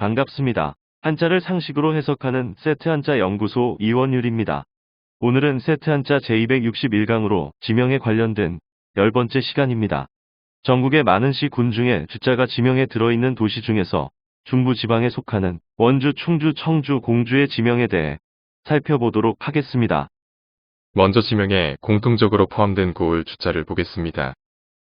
반갑습니다. 한자를 상식으로 해석하는 세트 한자 연구소 이원율입니다. 오늘은 세트 한자 제261강으로 지명에 관련된 10번째 시간입니다. 전국의 많은 시, 군 중에 주자가 지명에 들어있는 도시 중에서 중부지방에 속하는 원주, 충주, 청주, 공주의 지명에 대해 살펴보도록 하겠습니다. 먼저 지명에 공통적으로 포함된 고을 주자를 보겠습니다.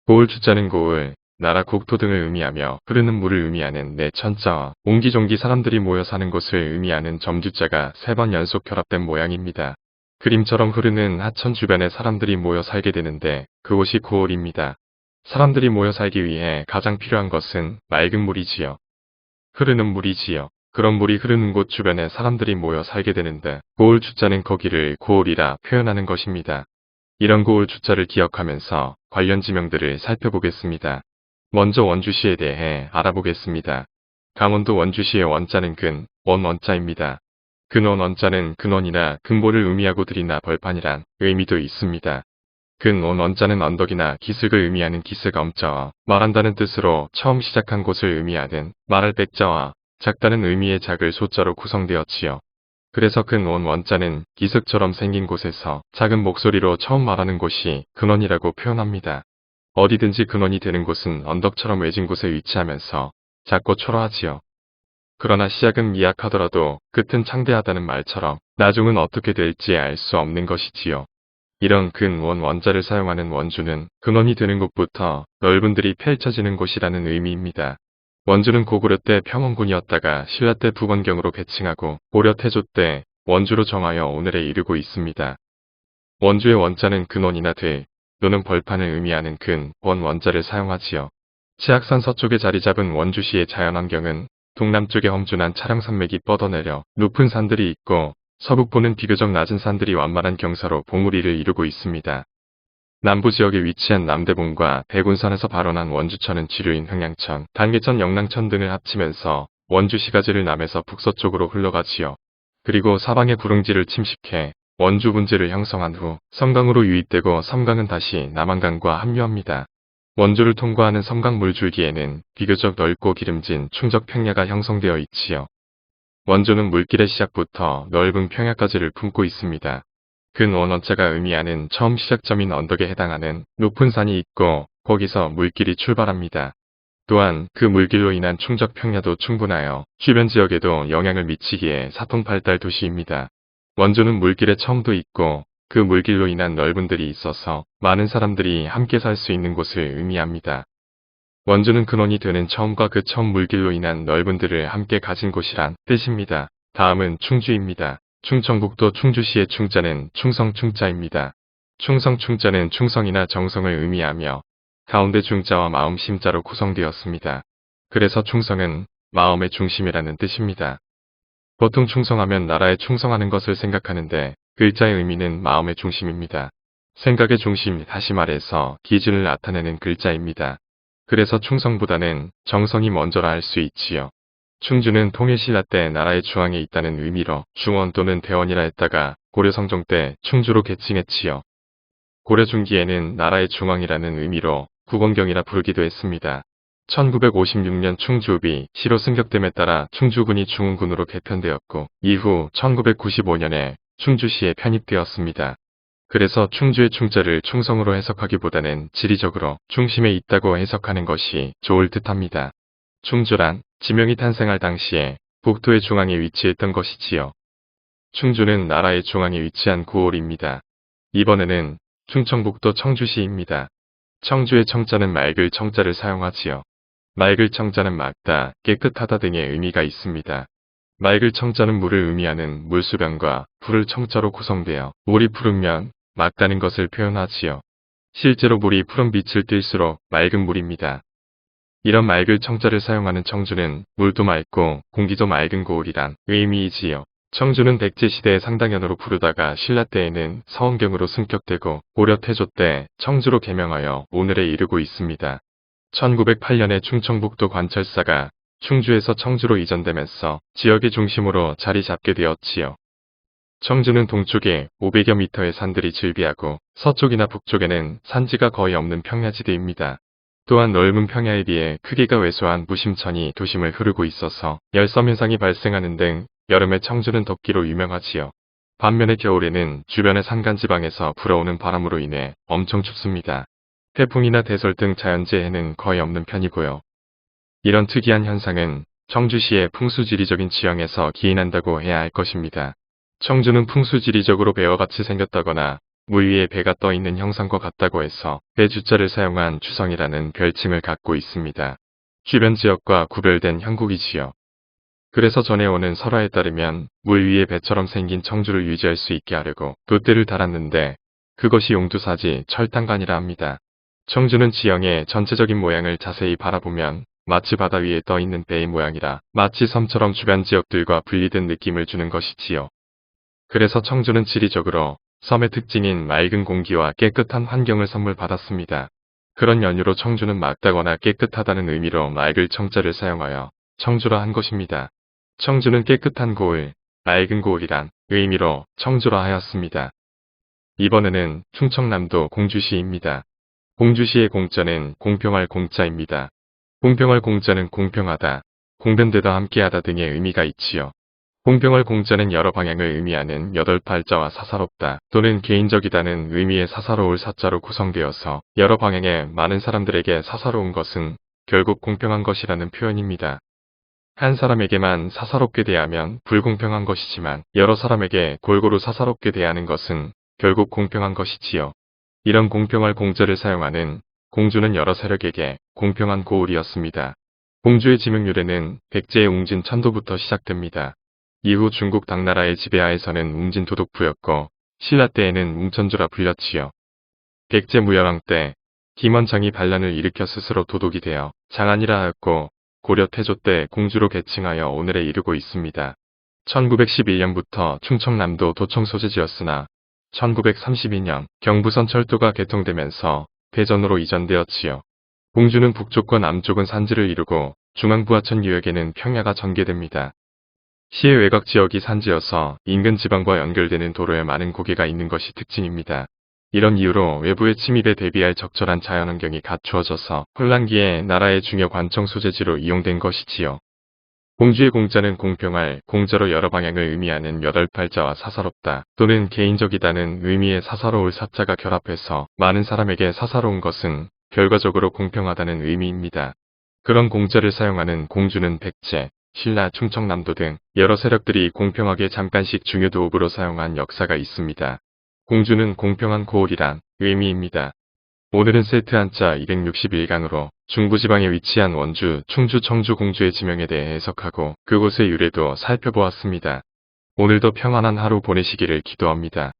고을 주자는 고을, 나라, 국토 등을 의미하며 흐르는 물을 의미하는 내 천자와 옹기종기 사람들이 모여 사는 곳을 의미하는 점주자가 3번 연속 결합된 모양입니다. 그림처럼 흐르는 하천 주변에 사람들이 모여 살게 되는데 그곳이 고을입니다. 사람들이 모여 살기 위해 가장 필요한 것은 맑은 물이지요. 흐르는 물이지요. 그런 물이 흐르는 곳 주변에 사람들이 모여 살게 되는데 고을 주자는 거기를 고을이라 표현하는 것입니다. 이런 고을 주자를 기억하면서 관련 지명들을 살펴보겠습니다. 먼저 원주시에 대해 알아보겠습니다. 강원도 원주시의 원자는 근, 원자입니다. 근원 원자는 근원이나 근본을 의미하고 들이나 벌판이란 의미도 있습니다. 근원 원자는 언덕이나 기슭을 의미하는 기슭 엄자와 말한다는 뜻으로 처음 시작한 곳을 의미하는 말할 백자와 작다는 의미의 작을 소자로 구성되었지요. 그래서 근원 원자는 기슭처럼 생긴 곳에서 작은 목소리로 처음 말하는 곳이 근원이라고 표현합니다. 어디든지 근원이 되는 곳은 언덕처럼 외진 곳에 위치하면서 작고 초라하지요. 그러나 시작은 미약하더라도 끝은 창대하다는 말처럼 나중은 어떻게 될지 알 수 없는 것이지요. 이런 근원 원자를 사용하는 원주는 근원이 되는 곳부터 넓은 들이 펼쳐지는 곳이라는 의미입니다. 원주는 고구려 때 평원군이었다가 신라 때 부건경으로 계층하고 고려 태조 때 원주로 정하여 오늘에 이르고 있습니다. 원주의 원자는 근원이나 들, 또는 벌판을 의미하는 근, 원자를 사용하지요. 치악산 서쪽에 자리 잡은 원주시의 자연환경은 동남쪽에 험준한 차량산맥이 뻗어내려 높은 산들이 있고 서북부는 비교적 낮은 산들이 완만한 경사로 봉우리를 이루고 있습니다. 남부 지역에 위치한 남대봉과 대군산에서 발원한 원주천은 지류인 흥양천, 단계천, 영랑천 등을 합치면서 원주시가지를 남에서 북서쪽으로 흘러가지요. 그리고 사방의 구릉지를 침식해 원주 분지를 형성한 후 섬강으로 유입되고 섬강은 다시 남한강과 합류합니다. 원주를 통과하는 섬강 물줄기에는 비교적 넓고 기름진 충적 평야가 형성되어 있지요. 원주는 물길의 시작부터 넓은 평야까지를 품고 있습니다. 근원자가 의미하는 처음 시작점인 언덕에 해당하는 높은 산이 있고 거기서 물길이 출발합니다. 또한 그 물길로 인한 충적 평야도 충분하여 주변 지역에도 영향을 미치기에 사통팔달 도시입니다. 원주는 물길의 처음도 있고 그 물길로 인한 넓은 들이 있어서 많은 사람들이 함께 살 수 있는 곳을 의미합니다. 원주는 근원이 되는 처음과 그 처음 물길로 인한 넓은 들을 함께 가진 곳이란 뜻입니다. 다음은 충주입니다. 충청북도 충주시의 충자는 충성 충자입니다. 충성 충자는 충성이나 정성을 의미하며 가운데 중자와 마음 심자로 구성되었습니다. 그래서 충성은 마음의 중심이라는 뜻입니다. 보통 충성하면 나라에 충성하는 것을 생각하는데 글자의 의미는 마음의 중심입니다. 생각의 중심, 다시 말해서 기준을 나타내는 글자입니다. 그래서 충성보다는 정성이 먼저라 할 수 있지요. 충주는 통일신라 때 나라의 중앙에 있다는 의미로 중원 또는 대원이라 했다가 고려 성종 때 충주로 계층했지요. 고려 중기에는 나라의 중앙이라는 의미로 구건경이라 부르기도 했습니다. 1956년 충주읍이 시로 승격됨에 따라 충주군이 중흥군으로 개편되었고 이후 1995년에 충주시에 편입되었습니다. 그래서 충주의 충자를 충성으로 해석하기보다는 지리적으로 중심에 있다고 해석하는 것이 좋을 듯합니다. 충주란 지명이 탄생할 당시에 북도의 중앙에 위치했던 것이지요. 충주는 나라의 중앙에 위치한 고을입니다. 이번에는 충청북도 청주시입니다. 청주의 청자는 맑을 청자를 사용하지요. 맑을 청자는 맑다, 깨끗하다 등의 의미가 있습니다. 맑을 청자는 물을 의미하는 물수변과 불을 청자로 구성되어 물이 푸르면 맑다는 것을 표현하지요. 실제로 물이 푸른 빛을 띨수록 맑은 물입니다. 이런 맑을 청자를 사용하는 청주는 물도 맑고 공기도 맑은 고을이란 의미이지요. 청주는 백제시대의 상당현으로 부르다가 신라 때에는 서원경으로 승격되고 고려 태조 때 청주로 개명하여 오늘에 이르고 있습니다. 1908년에 충청북도 관철사가 충주에서 청주로 이전되면서 지역의 중심으로 자리 잡게 되었지요. 청주는 동쪽에 500여 미터의 산들이 즐비하고 서쪽이나 북쪽에는 산지가 거의 없는 평야지대입니다. 또한 넓은 평야에 비해 크기가 왜소한 무심천이 도심을 흐르고 있어서 열섬 현상이 발생하는 등 여름에 청주는 덥기로 유명하지요. 반면에 겨울에는 주변의 산간지방에서 불어오는 바람으로 인해 엄청 춥습니다. 태풍이나 대설 등 자연재해는 거의 없는 편이고요. 이런 특이한 현상은 청주시의 풍수지리적인 지형에서 기인한다고 해야 할 것입니다. 청주는 풍수지리적으로 배와 같이 생겼다거나 물 위에 배가 떠 있는 형상과 같다고 해서 배 주자를 사용한 주성이라는 별칭을 갖고 있습니다. 주변 지역과 구별된 형국이지요. 그래서 전해오는 설화에 따르면 물 위에 배처럼 생긴 청주를 유지할 수 있게 하려고 돛대를 달았는데 그것이 용두사지 철당간이라 합니다. 청주는 지형의 전체적인 모양을 자세히 바라보면 마치 바다 위에 떠 있는 배의 모양이라 마치 섬처럼 주변 지역들과 분리된 느낌을 주는 것이지요. 그래서 청주는 지리적으로 섬의 특징인 맑은 공기와 깨끗한 환경을 선물받았습니다. 그런 연유로 청주는 맑다거나 깨끗하다는 의미로 맑을 청자를 사용하여 청주라 한 것입니다. 청주는 깨끗한 고을, 맑은 고을이란 의미로 청주라 하였습니다. 이번에는 충청남도 공주시입니다. 공주시의 공자는 공평할 공자입니다. 공평할 공자는 공평하다, 공변되다 함께하다 등의 의미가 있지요. 공평할 공자는 여러 방향을 의미하는 여덟팔자와 사사롭다 또는 개인적이다는 의미의 사사로울 사자로 구성되어서 여러 방향의 많은 사람들에게 사사로운 것은 결국 공평한 것이라는 표현입니다. 한 사람에게만 사사롭게 대하면 불공평한 것이지만 여러 사람에게 골고루 사사롭게 대하는 것은 결국 공평한 것이지요. 이런 공평할 공자를 사용하는 공주는 여러 세력에게 공평한 고을이었습니다. 공주의 지명 유래는 백제의 웅진 천도부터 시작됩니다. 이후 중국 당나라의 지배하에서는 웅진 도독부였고 신라 때에는 웅천주라 불렸지요. 백제 무열왕 때 김원창이 반란을 일으켜 스스로 도독이 되어 장안이라 하였고 고려 태조 때 공주로 계칭하여 오늘에 이르고 있습니다. 1911년부터 충청남도 도청 소재지였으나 1932년 경부선 철도가 개통되면서 대전으로 이전되었지요. 공주는 북쪽과 남쪽은 산지를 이루고 중앙부하천 유역에는 평야가 전개됩니다. 시의 외곽 지역이 산지여서 인근 지방과 연결되는 도로에 많은 고개가 있는 것이 특징입니다. 이런 이유로 외부의 침입에 대비할 적절한 자연환경이 갖추어져서 혼란기에 나라의 중요 관청 소재지로 이용된 것이지요. 공주의 공자는 공평할 공자로 여러 방향을 의미하는 여덟팔자와 사사롭다 또는 개인적이다는 의미의 사사로울 사자가 결합해서 많은 사람에게 사사로운 것은 결과적으로 공평하다는 의미입니다. 그런 공자를 사용하는 공주는 백제, 신라, 충청남도 등 여러 세력들이 공평하게 잠깐씩 중요 도읍으로 사용한 역사가 있습니다. 공주는 공평한 고을이란 의미입니다. 오늘은 세트 한자 261강으로 중부지방에 위치한 원주, 충주, 청주 공주의 지명에 대해 해석하고 그곳의 유래도 살펴보았습니다. 오늘도 평안한 하루 보내시기를 기도합니다.